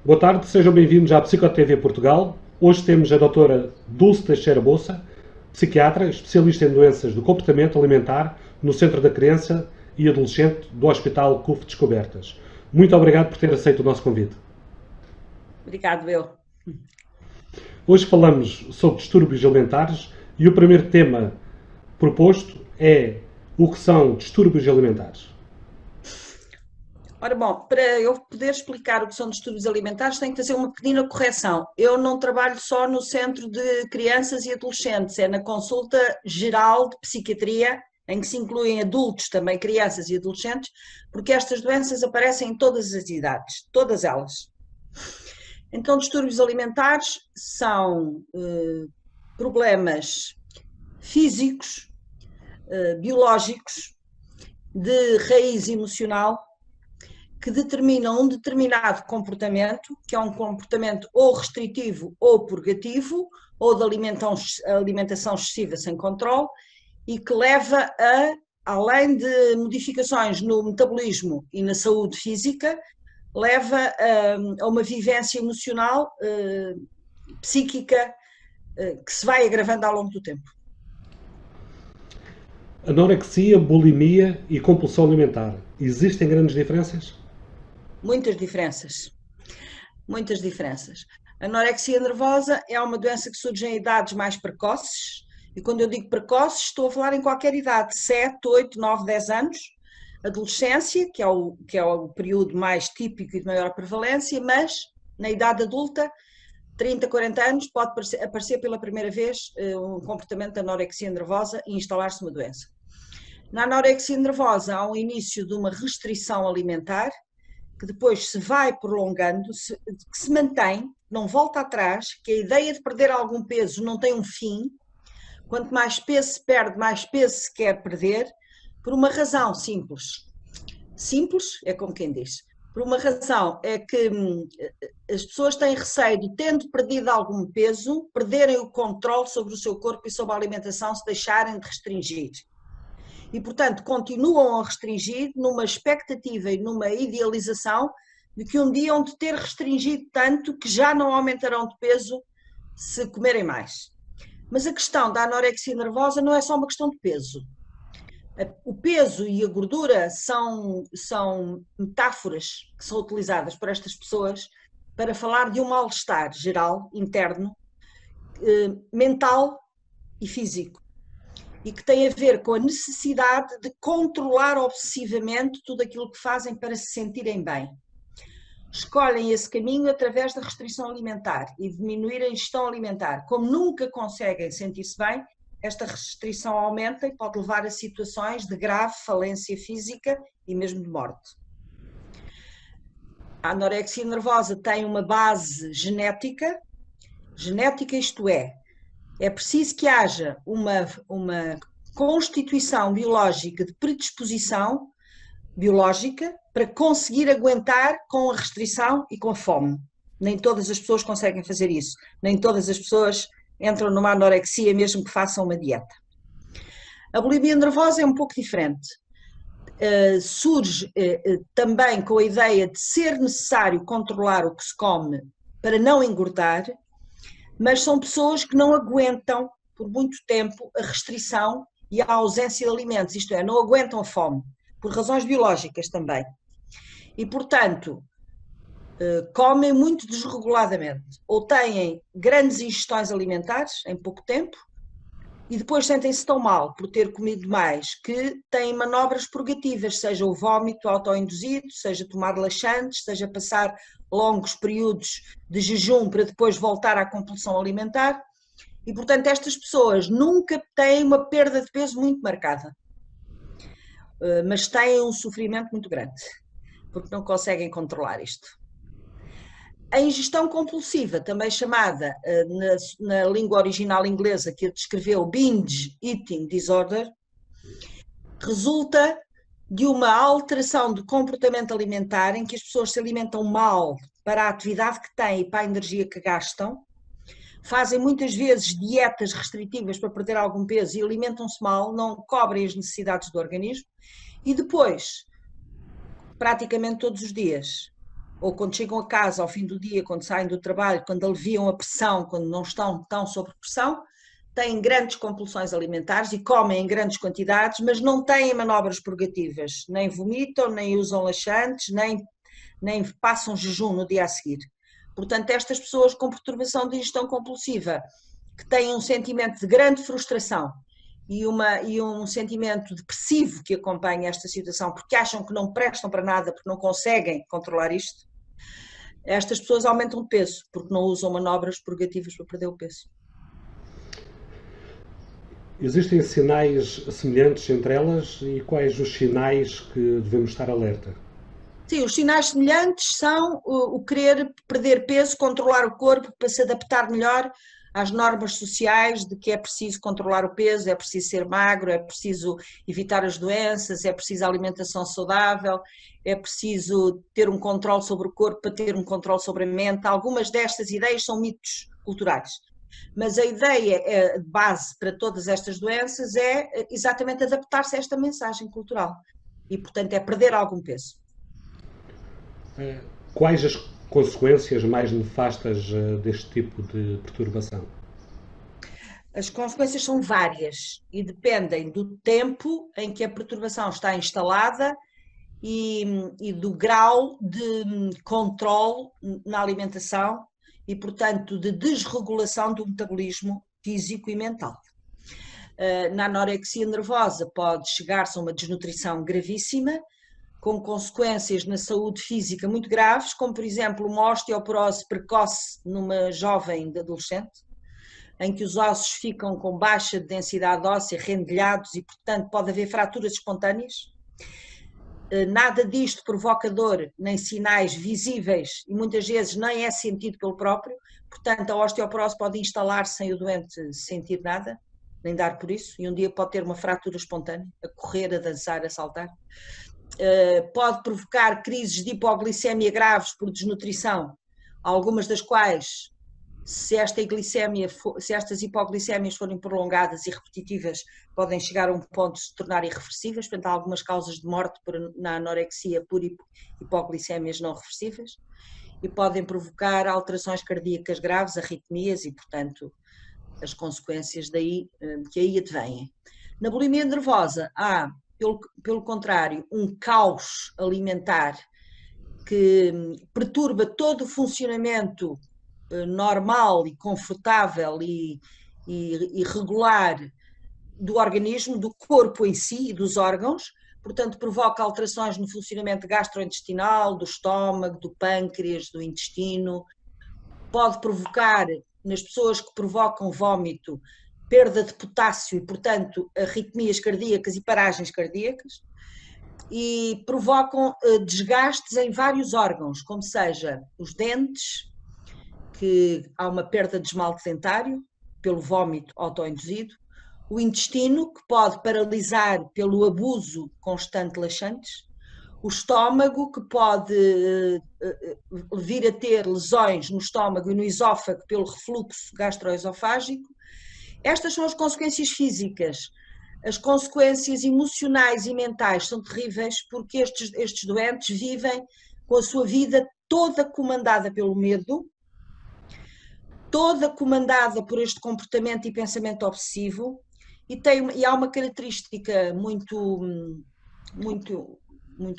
Boa tarde, sejam bem-vindos à Psico-TV Portugal. Hoje temos a doutora Dulce Teixeira Bolsa, psiquiatra, especialista em doenças do comportamento alimentar no Centro da Criança e Adolescente do Hospital CUF Descobertas. Muito obrigado por ter aceito o nosso convite. Obrigado, eu. Hoje falamos sobre distúrbios alimentares e o primeiro tema proposto é o que são distúrbios alimentares. Ora bom, para eu poder explicar o que são distúrbios alimentares, tenho que fazer uma pequena correção. Eu não trabalho só no Centro de Crianças e Adolescentes, é na consulta geral de psiquiatria, em que se incluem adultos, também crianças e adolescentes, porque estas doenças aparecem em todas as idades, todas elas. Então, distúrbios alimentares são problemas físicos, biológicos, de raiz emocional, que determinam um determinado comportamento, que é um comportamento ou restritivo ou purgativo, ou de alimentação excessiva sem controle, e que leva a, além de modificações no metabolismo e na saúde física, leva a uma vivência emocional, psíquica, que se vai agravando ao longo do tempo. Anorexia, bulimia e compulsão alimentar. Existem grandes diferenças? Muitas diferenças. Muitas diferenças. A anorexia nervosa é uma doença que surge em idades mais precoces, e quando eu digo precoces, estou a falar em qualquer idade, 7, 8, 9, 10 anos, adolescência, que é o período mais típico e de maior prevalência, mas na idade adulta, 30, 40 anos, pode aparecer pela primeira vez um comportamento de anorexia nervosa e instalar-se uma doença. Na anorexia nervosa há um início de uma restrição alimentar, que depois se vai prolongando, que se mantém, não volta atrás, que a ideia de perder algum peso não tem um fim. Quanto mais peso se perde, mais peso se quer perder, por uma razão simples. Simples é como quem diz. Por uma razão é que as pessoas têm receio de, tendo perdido algum peso, perderem o controle sobre o seu corpo e sobre a alimentação, se deixarem de restringir. E, portanto, continuam a restringir numa expectativa e numa idealização de que um dia hão de ter restringido tanto que já não aumentarão de peso se comerem mais. Mas a questão da anorexia nervosa não é só uma questão de peso. O peso e a gordura são metáforas que são utilizadas por estas pessoas para falar de um mal-estar geral, interno, mental e físico, e que tem a ver com a necessidade de controlar obsessivamente tudo aquilo que fazem para se sentirem bem. Escolhem esse caminho através da restrição alimentar e diminuir a ingestão alimentar. Como nunca conseguem sentir-se bem, esta restrição aumenta e pode levar a situações de grave falência física e mesmo de morte. A anorexia nervosa tem uma base genética, isto é preciso que haja uma constituição biológica de predisposição biológica para conseguir aguentar com a restrição e com a fome. Nem todas as pessoas conseguem fazer isso, nem todas as pessoas entram numa anorexia mesmo que façam uma dieta. A bulimia nervosa é um pouco diferente. Surge também com a ideia de ser necessário controlar o que se come para não engordar, mas são pessoas que não aguentam por muito tempo a restrição e a ausência de alimentos, isto é, não aguentam a fome, por razões biológicas também. E, portanto, comem muito desreguladamente, ou têm grandes ingestões alimentares em pouco tempo, e depois sentem-se tão mal por ter comido mais que têm manobras purgativas, seja o vómito autoinduzido, seja tomar laxantes, seja passar longos períodos de jejum para depois voltar à compulsão alimentar. E, portanto, estas pessoas nunca têm uma perda de peso muito marcada, mas têm um sofrimento muito grande, porque não conseguem controlar isto. A ingestão compulsiva, também chamada na língua original inglesa, que a descreveu Binge Eating Disorder, resulta de uma alteração do comportamento alimentar em que as pessoas se alimentam mal para a atividade que têm e para a energia que gastam, fazem muitas vezes dietas restritivas para perder algum peso e alimentam-se mal, não cobrem as necessidades do organismo, e depois, praticamente todos os dias, ou quando chegam a casa ao fim do dia, quando saem do trabalho, quando aliviam a pressão, quando não estão tão sob pressão, têm grandes compulsões alimentares e comem em grandes quantidades, mas não têm manobras purgativas, nem vomitam, nem usam laxantes, nem passam jejum no dia a seguir. Portanto, estas pessoas com perturbação de ingestão compulsiva, que têm um sentimento de grande frustração e um sentimento depressivo que acompanha esta situação, porque acham que não prestam para nada, porque não conseguem controlar isto, estas pessoas aumentam de peso, porque não usam manobras purgativas para perder o peso. Existem sinais semelhantes entre elas e quais os sinais que devemos estar alerta? Sim, os sinais semelhantes são o querer perder peso, controlar o corpo para se adaptar melhor às normas sociais de que é preciso controlar o peso, é preciso ser magro, é preciso evitar as doenças, é preciso alimentação saudável, é preciso ter um controle sobre o corpo para ter um controle sobre a mente. Algumas destas ideias são mitos culturais. Mas a ideia de base para todas estas doenças é exatamente adaptar-se a esta mensagem cultural e, portanto, é perder algum peso. Quais as consequências mais nefastas deste tipo de perturbação? As consequências são várias e dependem do tempo em que a perturbação está instalada e do grau de controle na alimentação e, portanto, de desregulação do metabolismo físico e mental. Na anorexia nervosa pode chegar-se a uma desnutrição gravíssima, com consequências na saúde física muito graves, como, por exemplo, uma osteoporose precoce numa jovem adolescente, em que os ossos ficam com baixa densidade óssea, rendilhados e, portanto, pode haver fraturas espontâneas. Nada disto provoca dor, nem sinais visíveis e muitas vezes nem é sentido pelo próprio, portanto a osteoporose pode instalar-se sem o doente sentir nada, nem dar por isso, e um dia pode ter uma fratura espontânea, a correr, a dançar, a saltar. Pode provocar crises de hipoglicemia graves por desnutrição, algumas das quais, se estas hipoglicémias forem prolongadas e repetitivas, podem chegar a um ponto de se tornar irreversíveis. Portanto, há algumas causas de morte na anorexia por hipoglicémias não reversíveis e podem provocar alterações cardíacas graves, arritmias e, portanto, as consequências daí, que aí advêm. Na bulimia nervosa há, pelo contrário, um caos alimentar que perturba todo o funcionamento normal e confortável e regular do organismo, do corpo em si e dos órgãos, portanto provoca alterações no funcionamento gastrointestinal, do estômago, do pâncreas, do intestino, pode provocar, nas pessoas que provocam vômito, perda de potássio e, portanto, arritmias cardíacas e paragens cardíacas, e provocam desgastes em vários órgãos, como seja os dentes, que há uma perda de esmalte dentário pelo vômito autoinduzido, o intestino, que pode paralisar pelo abuso constante de laxantes, o estômago, que pode vir a ter lesões no estômago e no esófago pelo refluxo gastroesofágico. Estas são as consequências físicas. As consequências emocionais e mentais são terríveis porque estes doentes vivem com a sua vida toda comandada pelo medo, toda comandada por este comportamento e pensamento obsessivo, e há uma característica muito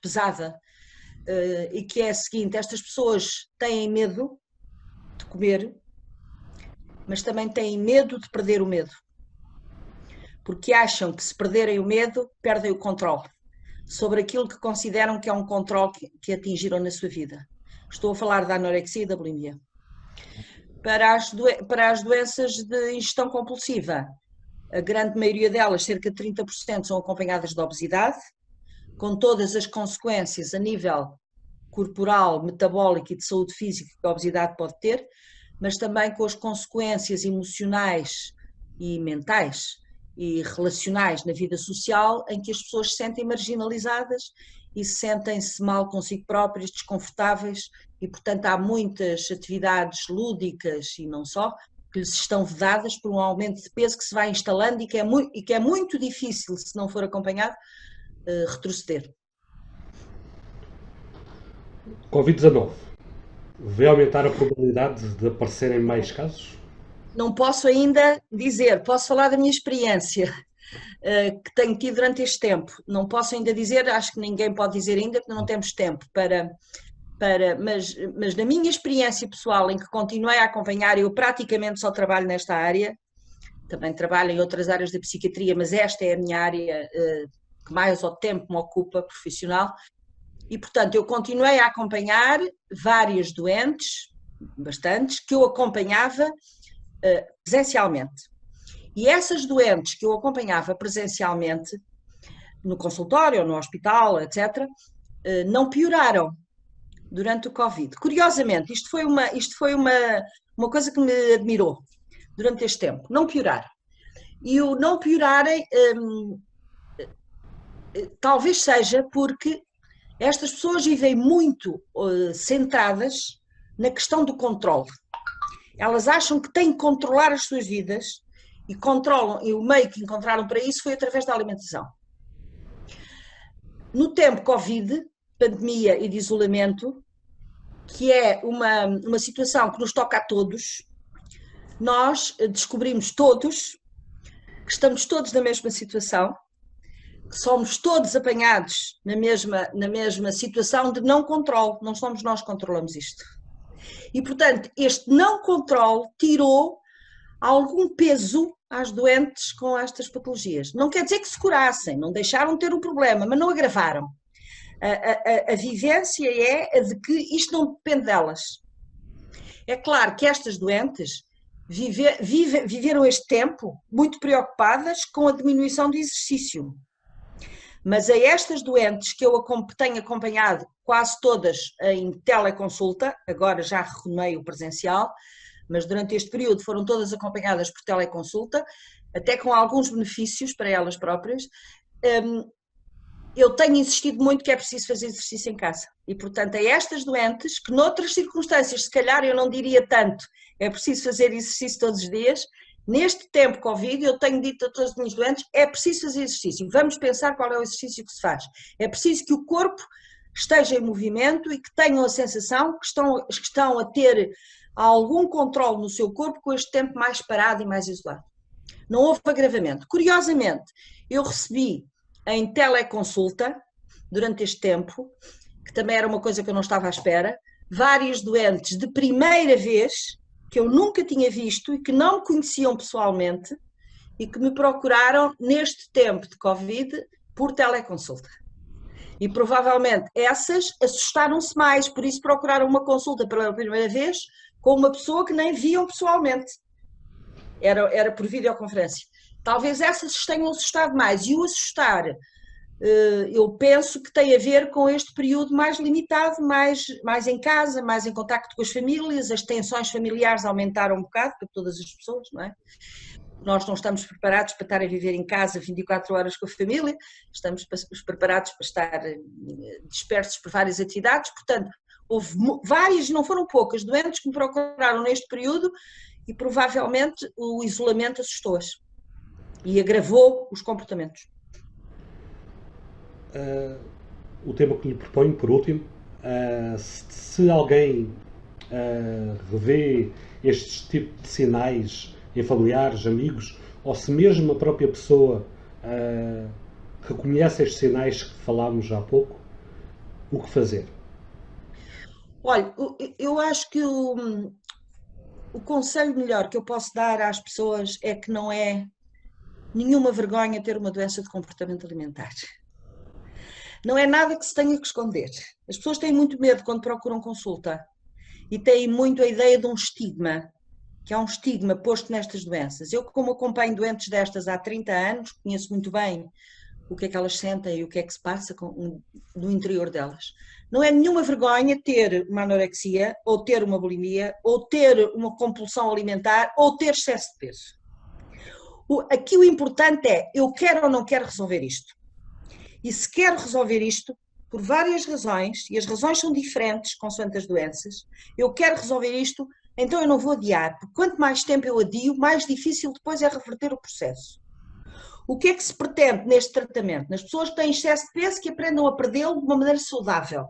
pesada, e que é a seguinte: estas pessoas têm medo de comer, mas também têm medo de perder o medo, porque acham que se perderem o medo, perdem o controle sobre aquilo que consideram que é um controle que atingiram na sua vida. Estou a falar da anorexia e da bulimia. Para as doenças de ingestão compulsiva, a grande maioria delas, cerca de 30%, são acompanhadas de obesidade, com todas as consequências a nível corporal, metabólico e de saúde física que a obesidade pode ter, mas também com as consequências emocionais e mentais e relacionais na vida social, em que as pessoas se sentem marginalizadas e sentem-se mal consigo próprias, desconfortáveis, e portanto há muitas atividades lúdicas e não só, que lhes estão vedadas por um aumento de peso que se vai instalando e que é muito difícil, se não for acompanhado, retroceder. Covid-19 Vai aumentar a probabilidade de aparecerem mais casos? Não posso ainda dizer, posso falar da minha experiência que tenho tido durante este tempo. Não posso ainda dizer, acho que ninguém pode dizer ainda, porque não temos tempo mas na minha experiência pessoal, em que continuei a acompanhar, eu praticamente só trabalho nesta área, também trabalho em outras áreas da psiquiatria, mas esta é a minha área que mais ao tempo me ocupa profissional, e portanto eu continuei a acompanhar vários doentes, bastantes, que eu acompanhava presencialmente. E essas doentes que eu acompanhava presencialmente, no consultório, no hospital, etc., não pioraram durante o Covid. Curiosamente, isto foi uma coisa que me admirou durante este tempo, não piorar. E o não piorarem talvez seja porque estas pessoas vivem muito centradas na questão do controle. Elas acham que têm que controlar as suas vidas e controlam, e o meio que encontraram para isso foi através da alimentação. No tempo Covid, pandemia e de isolamento, que é uma situação que nos toca a todos, nós descobrimos todos que estamos todos na mesma situação, que somos todos apanhados na mesma situação de não controle, não somos nós que controlamos isto. E, portanto, este não controle tirou algum peso às doentes com estas patologias. Não quer dizer que se curassem, não deixaram de ter o problema, mas não agravaram. A vivência é a de que isto não depende delas. É claro que estas doentes viveram este tempo muito preocupadas com a diminuição do exercício. Mas a estas doentes que eu tenho acompanhado, quase todas em teleconsulta, agora já retomei o presencial, mas durante este período foram todas acompanhadas por teleconsulta, até com alguns benefícios para elas próprias. Eu tenho insistido muito que é preciso fazer exercício em casa. E, portanto, a estas doentes, que noutras circunstâncias, se calhar eu não diria tanto, é preciso fazer exercício todos os dias, neste tempo Covid, eu tenho dito a todos os meus doentes, é preciso fazer exercício. Vamos pensar qual é o exercício que se faz. É preciso que o corpo esteja em movimento e que tenham a sensação que estão a ter algum controle no seu corpo com este tempo mais parado e mais isolado. Não houve agravamento. Curiosamente, eu recebi em teleconsulta, durante este tempo, que também era uma coisa que eu não estava à espera, vários doentes de primeira vez, que eu nunca tinha visto e que não me conheciam pessoalmente e que me procuraram neste tempo de Covid por teleconsulta. E provavelmente essas assustaram-se mais, por isso procuraram uma consulta pela primeira vez com uma pessoa que nem viam pessoalmente. Era por videoconferência. Talvez essas se tenham assustado mais. E o assustar, eu penso que tem a ver com este período mais limitado, mais em casa, mais em contacto com as famílias, as tensões familiares aumentaram um bocado para todas as pessoas, não é? Nós não estamos preparados para estar a viver em casa 24 horas com a família, estamos preparados para estar dispersos por várias atividades, portanto, houve várias, não foram poucas, doentes que me procuraram neste período e provavelmente o isolamento assustou-as e agravou os comportamentos. O tema que lhe proponho, por último, se alguém revê estes tipos de sinais em familiares, amigos, ou se mesmo a própria pessoa reconhece estes sinais que falámos há pouco, o que fazer? Olha, eu acho que o conselho melhor que eu posso dar às pessoas é que não é nenhuma vergonha ter uma doença de comportamento alimentar. Não é nada que se tenha que esconder. As pessoas têm muito medo quando procuram consulta e têm muito a ideia de um estigma, que é um estigma posto nestas doenças. Eu, como acompanho doentes destas há 30 anos, conheço muito bem o que é que elas sentem e o que é que se passa no interior delas. Não é nenhuma vergonha ter uma anorexia, ou ter uma bulimia, ou ter uma compulsão alimentar, ou ter excesso de peso. Aqui o importante é, eu quero ou não quero resolver isto. E se quero resolver isto, por várias razões, e as razões são diferentes consoante as doenças, eu quero resolver isto, então eu não vou adiar, porque quanto mais tempo eu adio, mais difícil depois é reverter o processo. O que é que se pretende neste tratamento? Nas pessoas que têm excesso de peso, que aprendam a perdê-lo de uma maneira saudável.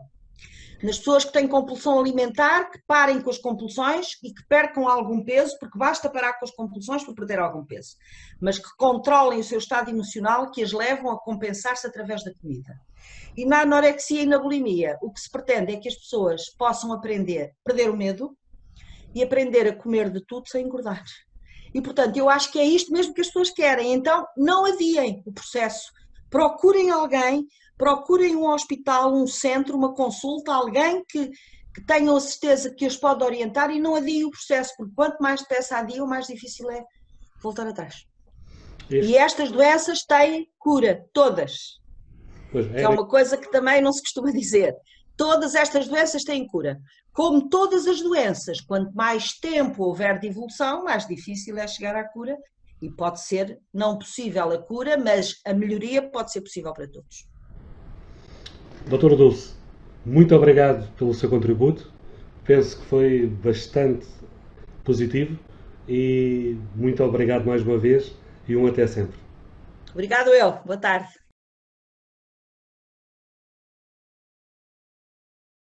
Nas pessoas que têm compulsão alimentar, que parem com as compulsões e que percam algum peso, porque basta parar com as compulsões para perder algum peso, mas que controlem o seu estado emocional, que as levam a compensar-se através da comida. E na anorexia e na bulimia, o que se pretende é que as pessoas possam aprender a perder o medo e aprender a comer de tudo sem engordar. E, portanto, eu acho que é isto mesmo que as pessoas querem. Então, não adiem o processo. Procurem alguém, procurem um hospital, um centro, uma consulta, alguém que tenham a certeza que os pode orientar e não adiem o processo, porque quanto mais depressa adiam, mais difícil é voltar atrás. E estas doenças têm cura, todas. Que é uma coisa que também não se costuma dizer. Todas estas doenças têm cura. Como todas as doenças, quanto mais tempo houver de evolução, mais difícil é chegar à cura e pode ser não possível a cura, mas a melhoria pode ser possível para todos. Doutora Dulce, muito obrigado pelo seu contributo. Penso que foi bastante positivo e muito obrigado mais uma vez e até sempre. Obrigado eu. Boa tarde.